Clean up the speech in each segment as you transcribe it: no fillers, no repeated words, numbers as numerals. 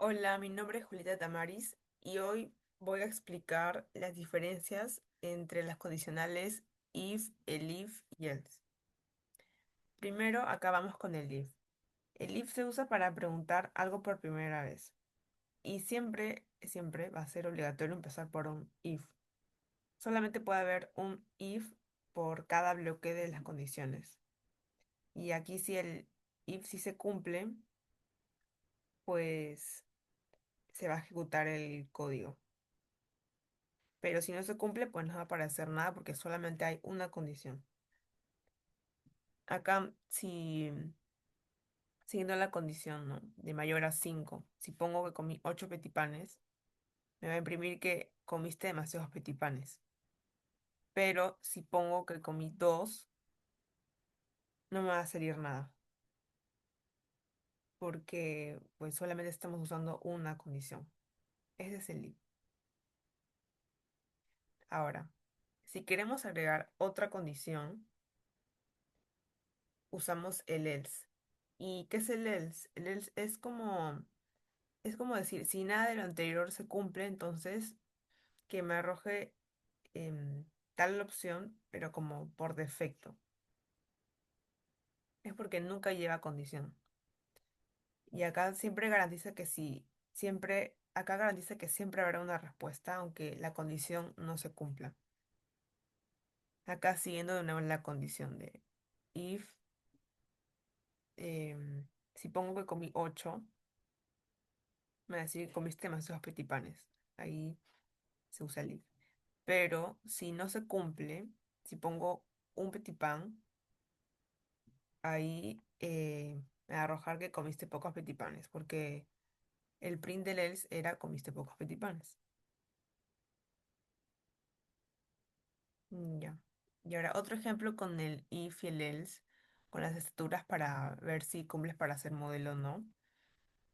Hola, mi nombre es Julieta Tamaris y hoy voy a explicar las diferencias entre las condicionales if, elif y else. Primero, acá vamos con el if. El if se usa para preguntar algo por primera vez y siempre va a ser obligatorio empezar por un if. Solamente puede haber un if por cada bloque de las condiciones. Y aquí si el if sí se cumple, pues se va a ejecutar el código. Pero si no se cumple, pues no va a aparecer nada porque solamente hay una condición. Acá, si siguiendo la condición, ¿no? De mayor a 5, si pongo que comí 8 petipanes, me va a imprimir que comiste demasiados petipanes. Pero si pongo que comí 2, no me va a salir nada porque pues solamente estamos usando una condición. Ese es el if. Ahora, si queremos agregar otra condición, usamos el else. ¿Y qué es el else? El else es como decir, si nada de lo anterior se cumple, entonces que me arroje tal opción, pero como por defecto. Es porque nunca lleva condición. Y acá siempre garantiza que sí, acá garantiza que siempre habrá una respuesta, aunque la condición no se cumpla. Acá siguiendo de nuevo la condición de if, em, si pongo que comí 8, me va a decir que comiste demasiados petipanes. Ahí se usa el if. Pero si no se cumple, si pongo un petit pan, ahí me va a arrojar que comiste pocos petit panes, porque el print del else era comiste pocos petit panes. Ya. Y ahora otro ejemplo con el if y el else, con las estructuras para ver si cumples para ser modelo o no.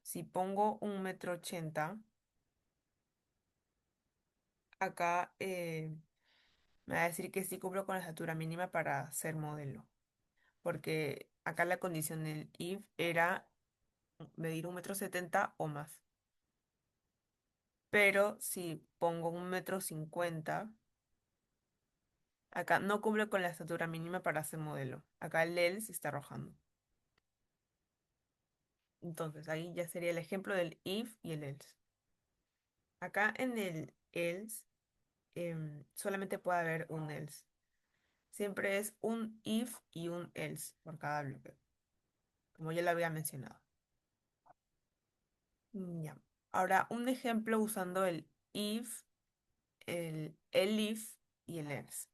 Si pongo 1,80 m, acá me va a decir que sí cumplo con la estatura mínima para ser modelo, porque acá la condición del if era medir 1,70 m o más. Pero si pongo 1,50 m, acá no cumple con la estatura mínima para ser modelo. Acá el else está arrojando. Entonces ahí ya sería el ejemplo del if y el else. Acá en el else solamente puede haber un else. Siempre es un if y un else por cada bloque, como ya lo había mencionado. Ya. Ahora un ejemplo usando el if, el elif y el else.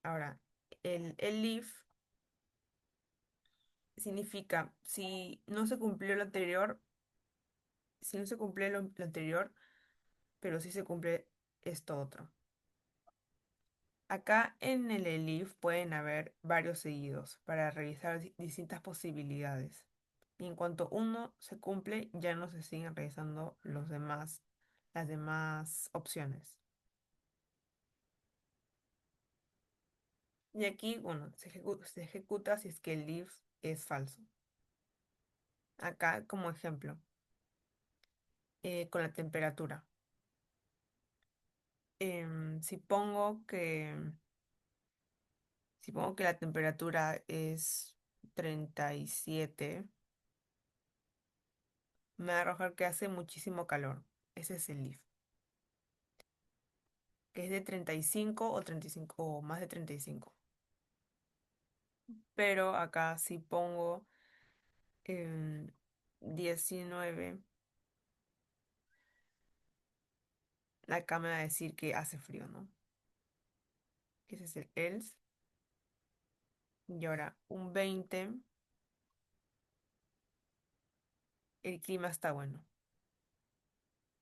Ahora, el elif significa si no se cumplió lo anterior, pero sí se cumple esto otro. Acá en el ELIF pueden haber varios seguidos para revisar distintas posibilidades. Y en cuanto uno se cumple, ya no se siguen revisando las demás opciones. Y aquí, bueno, se ejecuta si es que el if es falso. Acá, como ejemplo, con la temperatura. Si pongo si pongo que la temperatura es 37, me va a arrojar que hace muchísimo calor. Ese es el if, que es de 35 o 35 o más de 35. Pero acá si pongo 19, acá me va a decir que hace frío, ¿no? Ese es el else. Y ahora un 20, el clima está bueno,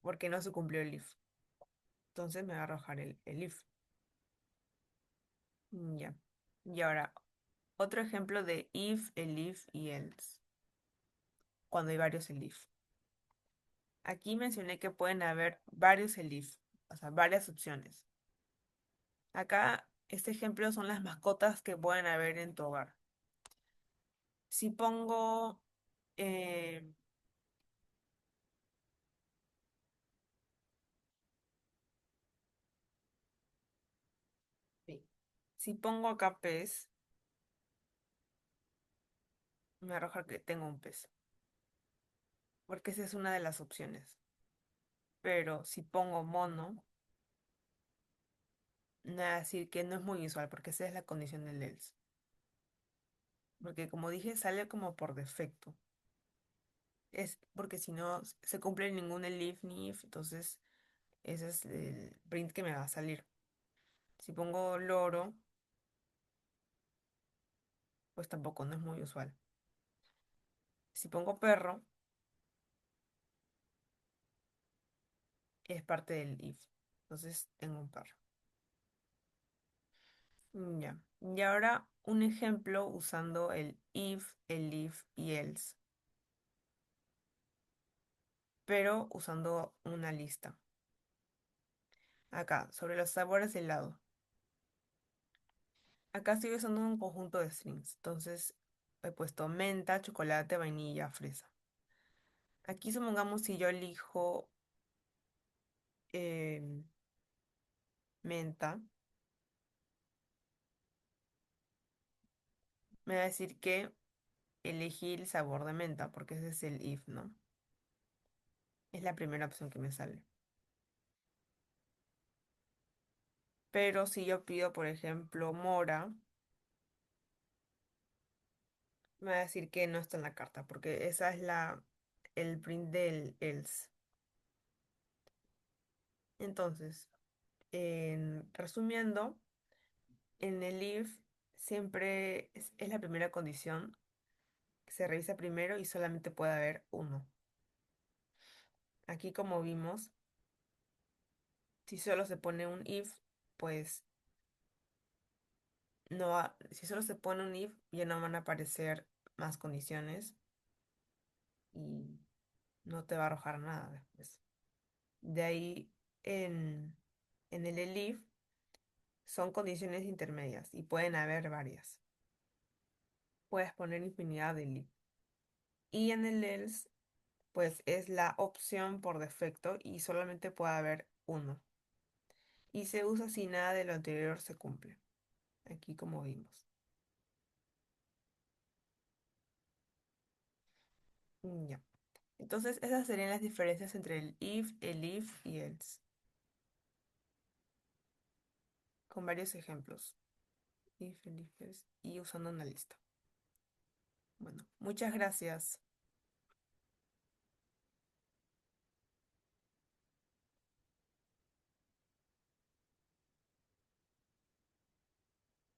porque no se cumplió el if. Entonces me va a arrojar el if. Ya. Y ahora, otro ejemplo de if, elif y else, cuando hay varios elif. Aquí mencioné que pueden haber varios elif, o sea, varias opciones. Acá, este ejemplo son las mascotas que pueden haber en tu hogar. Si pongo, eh, Si pongo acá pez, me arroja que tengo un pez, porque esa es una de las opciones. Pero si pongo mono, me va a decir que no es muy usual, porque esa es la condición del else. Porque como dije, sale como por defecto. Es porque si no se cumple ningún elif ni if, entonces ese es el print que me va a salir. Si pongo loro, pues tampoco no es muy usual. Si pongo perro, es parte del if. Entonces tengo un perro. Ya. Y ahora un ejemplo usando el if, el if y else, pero usando una lista. Acá, sobre los sabores de helado. Acá estoy usando un conjunto de strings. Entonces he puesto menta, chocolate, vainilla, fresa. Aquí supongamos si yo elijo em, menta, me va a decir que elegí el sabor de menta, porque ese es el if, ¿no? Es la primera opción que me sale. Pero si yo pido, por ejemplo, mora, me va a decir que no está en la carta, porque esa es el print del else. Entonces, resumiendo, en el if siempre es la primera condición, se revisa primero y solamente puede haber uno. Aquí como vimos, si solo se pone un if, pues no si solo se pone un if, ya no van a aparecer más condiciones y no te va a arrojar nada después. De ahí en el elif son condiciones intermedias y pueden haber varias. Puedes poner infinidad de elif. Y en el else, pues es la opción por defecto y solamente puede haber uno. Y se usa si nada de lo anterior se cumple. Aquí como vimos. Ya. Entonces, esas serían las diferencias entre el if y else, con varios ejemplos. If, el if, else, y usando una lista. Bueno, muchas gracias.